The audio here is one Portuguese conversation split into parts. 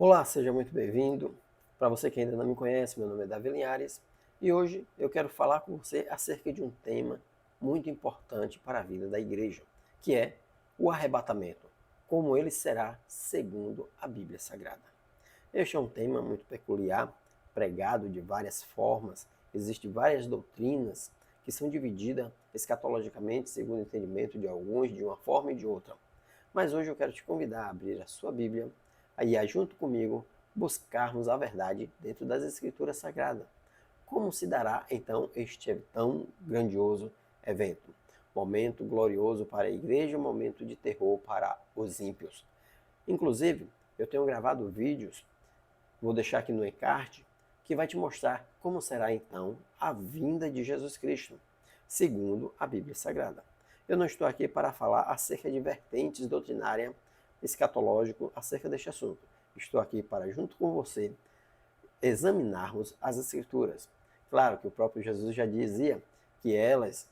Olá, seja muito bem-vindo. Para você que ainda não me conhece, meu nome é Davi Linhares e hoje eu quero falar com você acerca de um tema muito importante para a vida da igreja, que é o arrebatamento, como ele será segundo a Bíblia Sagrada. Este é um tema muito peculiar, pregado de várias formas, existem várias doutrinas que são divididas escatologicamente segundo o entendimento de alguns, de uma forma e de outra. Mas hoje eu quero te convidar a abrir a sua Bíblia, a junto comigo buscarmos a verdade dentro das Escrituras Sagradas. Como se dará então este tão grandioso evento? Momento glorioso para a igreja, momento de terror para os ímpios. Inclusive, eu tenho gravado vídeos, vou deixar aqui no encarte, que vai te mostrar como será então a vinda de Jesus Cristo, segundo a Bíblia Sagrada. Eu não estou aqui para falar acerca de vertentes doutrinárias escatológico acerca deste assunto. Estou aqui para, junto com você, examinarmos as Escrituras. Claro que o próprio Jesus já dizia que elas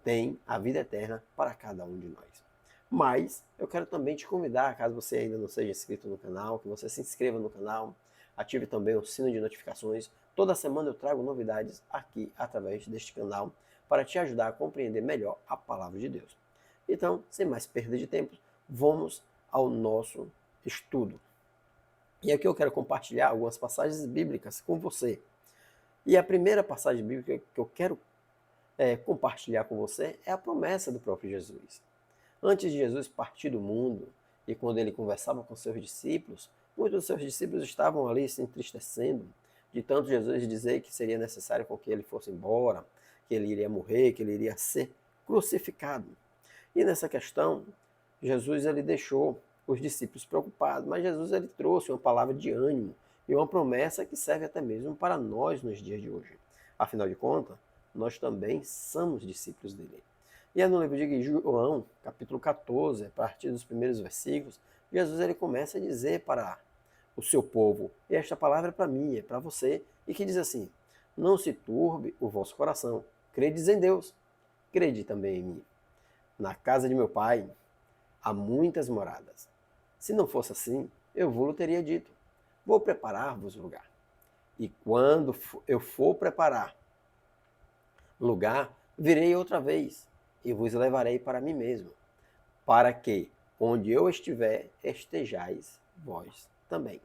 têm a vida eterna para cada um de nós. Mas eu quero também te convidar, caso você ainda não seja inscrito no canal, que você se inscreva no canal, ative também o sino de notificações. Toda semana eu trago novidades aqui através deste canal para te ajudar a compreender melhor a palavra de Deus. Então, sem mais perda de tempo, vamos ao nosso estudo. E aqui eu quero compartilhar algumas passagens bíblicas com você. E a primeira passagem bíblica que eu quero compartilhar com você é a promessa do próprio Jesus. Antes de Jesus partir do mundo, e quando ele conversava com seus discípulos, muitos dos seus discípulos estavam ali se entristecendo, de tanto Jesus dizer que seria necessário com que ele fosse embora, que ele iria morrer, que ele iria ser crucificado. E nessa questão, Jesus ele deixou os discípulos preocupados, mas Jesus ele trouxe uma palavra de ânimo e uma promessa que serve até mesmo para nós nos dias de hoje. Afinal de contas, nós também somos discípulos dele. E é no livro de João, capítulo 14, a partir dos primeiros versículos, Jesus ele começa a dizer para o seu povo, e esta palavra é para mim, é para você, e que diz assim: não se turbe o vosso coração, credes em Deus, crede também em mim. Na casa de meu pai há muitas moradas. Se não fosse assim, eu vou-lhe teria dito: vou preparar-vos lugar. E quando eu for preparar lugar, virei outra vez e vos levarei para mim mesmo, para que, onde eu estiver, estejais vós também.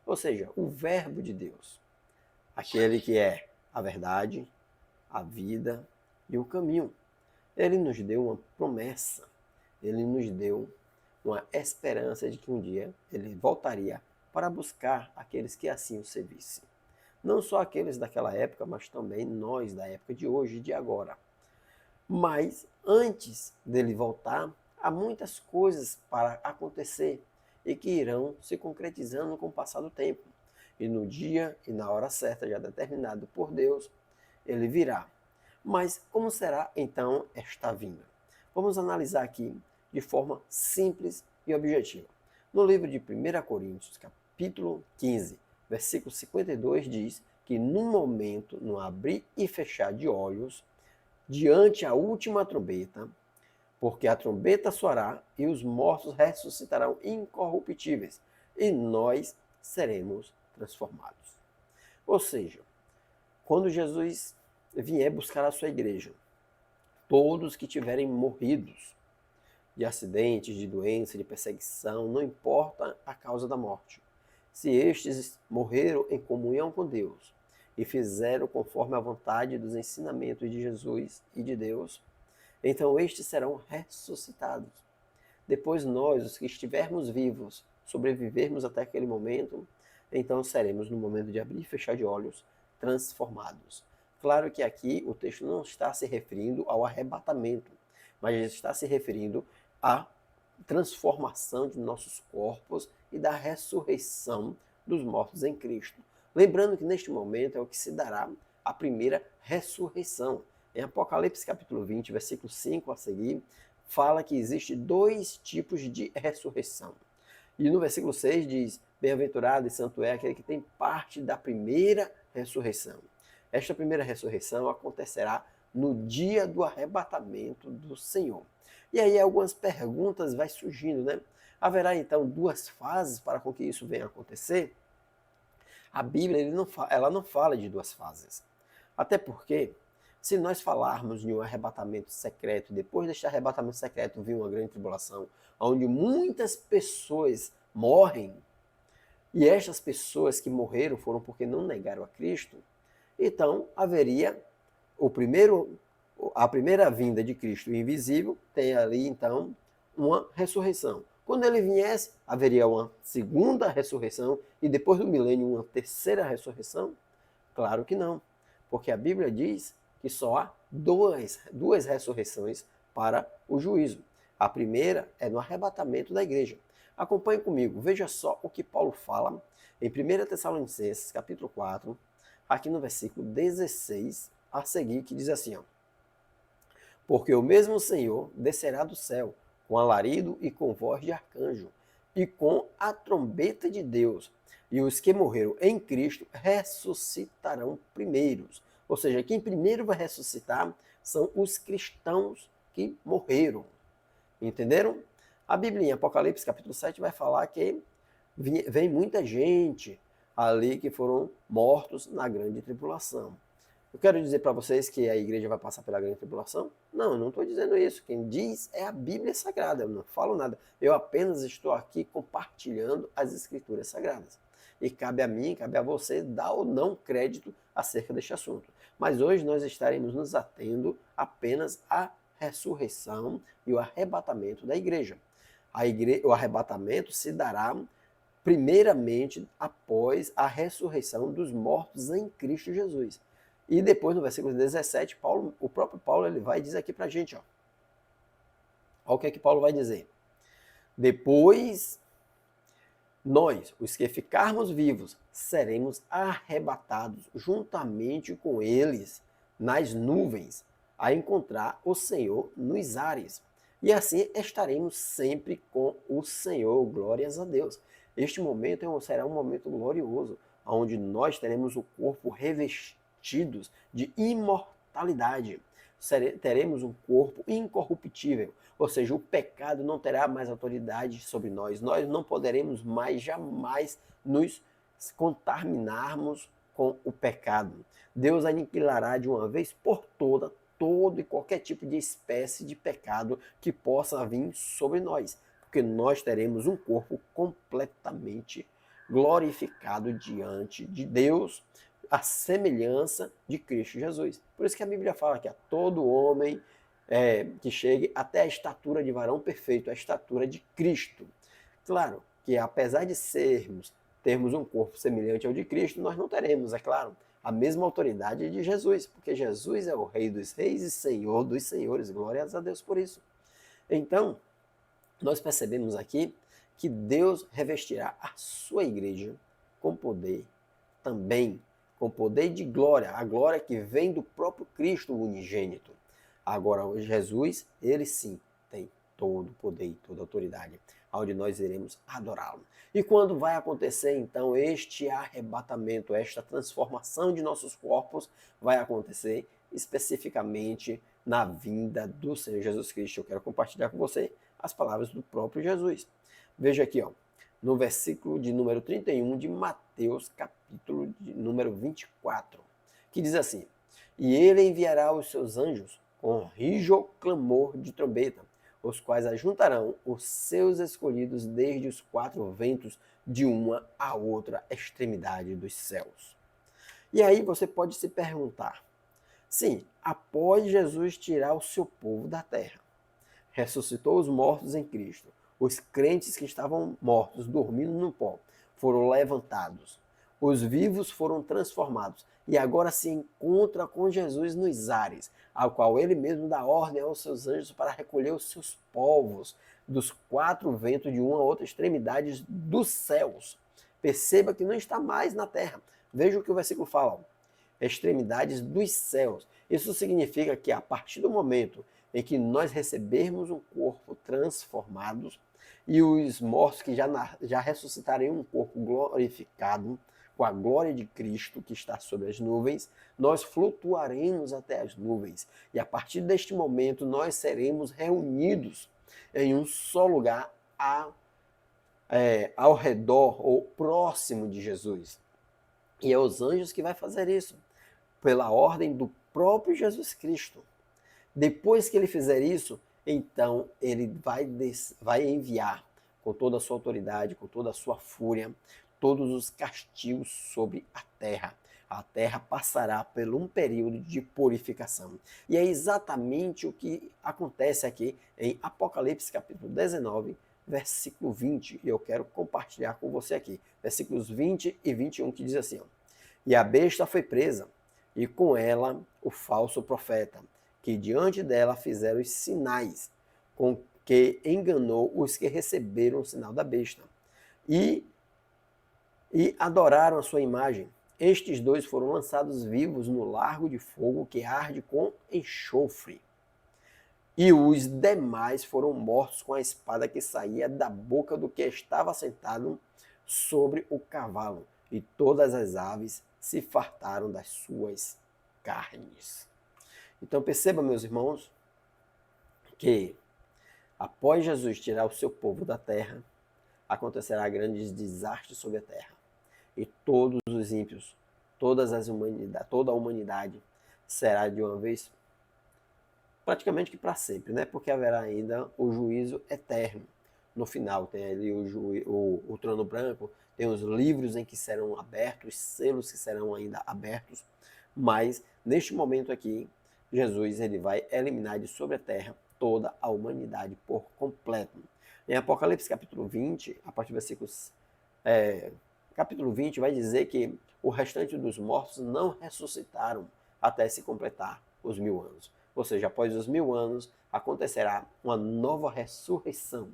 Ou seja, o verbo de Deus, aquele que é a verdade, a vida e o caminho. Ele nos deu uma promessa, ele nos deu uma esperança de que um dia ele voltaria para buscar aqueles que assim o servissem. Não só aqueles daquela época, mas também nós da época de hoje e de agora. Mas antes dele voltar, há muitas coisas para acontecer e que irão se concretizando com o passar do tempo. E no dia e na hora certa, já determinado por Deus, ele virá. Mas como será então esta vinda? Vamos analisar aqui de forma simples e objetiva. No livro de 1 Coríntios, capítulo 15, versículo 52, diz que no momento, no abrir e fechar de olhos, diante a última trombeta, porque a trombeta soará e os mortos ressuscitarão incorruptíveis, e nós seremos transformados. Ou seja, quando Jesus vier buscar a sua igreja, todos que tiverem morridos de acidentes, de doença, de perseguição, não importa a causa da morte, se estes morreram em comunhão com Deus e fizeram conforme a vontade dos ensinamentos de Jesus e de Deus, então estes serão ressuscitados. Depois nós, os que estivermos vivos, sobrevivermos até aquele momento, então seremos, no momento de abrir e fechar de olhos, transformados. Claro que aqui o texto não está se referindo ao arrebatamento, mas está se referindo à transformação de nossos corpos e da ressurreição dos mortos em Cristo. Lembrando que neste momento é o que se dará a primeira ressurreição. Em Apocalipse capítulo 20, versículo 5 a seguir, fala que existe dois tipos de ressurreição. E no versículo 6 diz: bem-aventurado e santo é aquele que tem parte da primeira ressurreição. Esta primeira ressurreição acontecerá no dia do arrebatamento do Senhor. E aí algumas perguntas vai surgindo, né? Haverá então duas fases para com que isso venha a acontecer? A Bíblia ela não fala de duas fases. Até porque, se nós falarmos de um arrebatamento secreto, depois deste arrebatamento secreto vir uma grande tribulação, onde muitas pessoas morrem, e estas pessoas que morreram foram porque não negaram a Cristo, então haveria a primeira vinda de Cristo invisível, tem ali então uma ressurreição. Quando ele viesse, haveria uma segunda ressurreição e depois do milênio uma terceira ressurreição? Claro que não, porque a Bíblia diz que só há duas ressurreições para o juízo. A primeira é no arrebatamento da igreja. Acompanhe comigo, veja só o que Paulo fala em 1 Tessalonicenses, capítulo 4, aqui no versículo 16 a seguir, que diz assim, ó: porque o mesmo Senhor descerá do céu, com alarido e com voz de arcanjo, e com a trombeta de Deus, e os que morreram em Cristo ressuscitarão primeiros. Ou seja, quem primeiro vai ressuscitar são os cristãos que morreram. Entenderam? A Bíblia em Apocalipse capítulo 7 vai falar que vem muita gente ali que foram mortos na grande tribulação. Eu quero dizer para vocês que a igreja vai passar pela grande tribulação? Não, eu não estou dizendo isso. Quem diz é a Bíblia Sagrada. Eu não falo nada. Eu apenas estou aqui compartilhando as Escrituras Sagradas. E cabe a mim, cabe a você dar ou não crédito acerca deste assunto. Mas hoje nós estaremos nos atendo apenas à ressurreição e o arrebatamento da igreja. O arrebatamento se dará primeiramente após a ressurreição dos mortos em Cristo Jesus. E depois, no versículo 17, o próprio Paulo ele vai dizer aqui para a gente, ó. Olha o que é que Paulo vai dizer. Depois, nós, os que ficarmos vivos, seremos arrebatados juntamente com eles nas nuvens, a encontrar o Senhor nos ares. E assim estaremos sempre com o Senhor. Glórias a Deus. Este momento será um momento glorioso, onde nós teremos o corpo revestidos de imortalidade. Teremos um corpo incorruptível, ou seja, o pecado não terá mais autoridade sobre nós. Nós não poderemos mais jamais nos contaminarmos com o pecado. Deus aniquilará de uma vez por toda todo e qualquer tipo de espécie de pecado que possa vir sobre nós, porque nós teremos um corpo completamente glorificado diante de Deus, a semelhança de Cristo Jesus. Por isso que a Bíblia fala que a todo homem que chegue até a estatura de varão perfeito, a estatura de Cristo. Claro que apesar de termos um corpo semelhante ao de Cristo, nós não teremos, é claro, a mesma autoridade de Jesus, porque Jesus é o Rei dos Reis e Senhor dos Senhores. Glórias a Deus por isso. Então, nós percebemos aqui que Deus revestirá a sua igreja com poder também, com poder de glória, a glória que vem do próprio Cristo unigênito. Agora, Jesus, ele sim tem todo o poder e toda a autoridade, onde nós iremos adorá-lo. E quando vai acontecer, então, este arrebatamento, esta transformação de nossos corpos, vai acontecer especificamente na vinda do Senhor Jesus Cristo. Eu quero compartilhar com você as palavras do próprio Jesus. Veja aqui, ó, no versículo de número 31 de Mateus, capítulo de número 24, que diz assim: e ele enviará os seus anjos com rijo clamor de trombeta, os quais ajuntarão os seus escolhidos desde os quatro ventos de uma a outra extremidade dos céus. E aí você pode se perguntar, sim, após Jesus tirar o seu povo da terra, ressuscitou os mortos em Cristo, os crentes que estavam mortos, dormindo no pó, foram levantados, os vivos foram transformados e agora se encontra com Jesus nos ares, ao qual ele mesmo dá ordem aos seus anjos para recolher os seus povos dos quatro ventos de uma a outra extremidade dos céus. Perceba que não está mais na terra. Veja o que o versículo fala, ó. Extremidades dos céus. Isso significa que a partir do momento em que nós recebermos um corpo transformado e os mortos que já ressuscitarem um corpo glorificado, com a glória de Cristo que está sobre as nuvens, nós flutuaremos até as nuvens. E a partir deste momento nós seremos reunidos em um só lugar ao redor ou próximo de Jesus. E é os anjos que vai fazer isso, pela ordem do próprio Jesus Cristo. Depois que ele fizer isso, então ele vai enviar com toda a sua autoridade, com toda a sua fúria, todos os castigos sobre a terra. A terra passará por um período de purificação. E é exatamente o que acontece aqui em Apocalipse capítulo 19, versículo 20. E eu quero compartilhar com você aqui. Versículos 20 e 21, que diz assim, ó, e a besta foi presa, e com ela o falso profeta, que diante dela fizeram os sinais, com que enganou os que receberam o sinal da besta, e adoraram a sua imagem. Estes dois foram lançados vivos no lago de fogo que arde com enxofre. E os demais foram mortos com a espada que saía da boca do que estava sentado sobre o cavalo. E todas as aves se fartaram das suas carnes. Então perceba, meus irmãos, que após Jesus tirar o seu povo da terra, acontecerá grandes desastres sobre a terra. E todos os ímpios, toda a humanidade será de uma vez, praticamente que para sempre, né? Porque haverá ainda o juízo eterno. No final tem ali o trono branco, tem os livros em que serão abertos, os selos que serão ainda abertos, mas neste momento aqui, Jesus ele vai eliminar de sobre a terra toda a humanidade por completo. Em Apocalipse capítulo 20, a partir do capítulo 20 vai dizer que o restante dos mortos não ressuscitaram até se completar os 1000 anos. Ou seja, após os 1000 anos acontecerá uma nova ressurreição.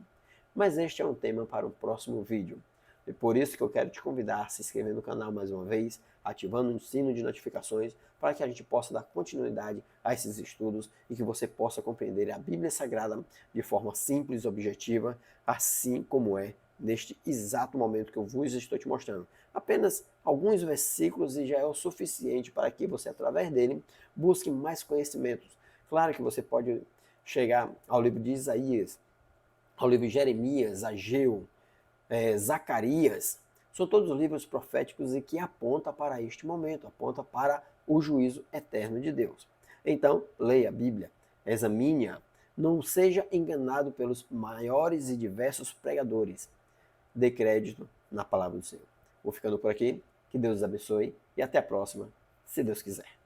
Mas este é um tema para o próximo vídeo. E por isso que eu quero te convidar a se inscrever no canal mais uma vez, ativando o sino de notificações, para que a gente possa dar continuidade a esses estudos e que você possa compreender a Bíblia Sagrada de forma simples e objetiva, assim como é neste exato momento que eu vos estou te mostrando. Apenas alguns versículos e já é o suficiente para que você, através dele, busque mais conhecimentos. Claro que você pode chegar ao livro de Isaías, ao livro de Jeremias, Ageu, Zacarias, são todos livros proféticos e que apontam para este momento, apontam para o juízo eterno de Deus. Então, leia a Bíblia, examine-a, não seja enganado pelos maiores e diversos pregadores. Dê crédito na palavra do Senhor. Vou ficando por aqui, que Deus os abençoe e até a próxima, se Deus quiser.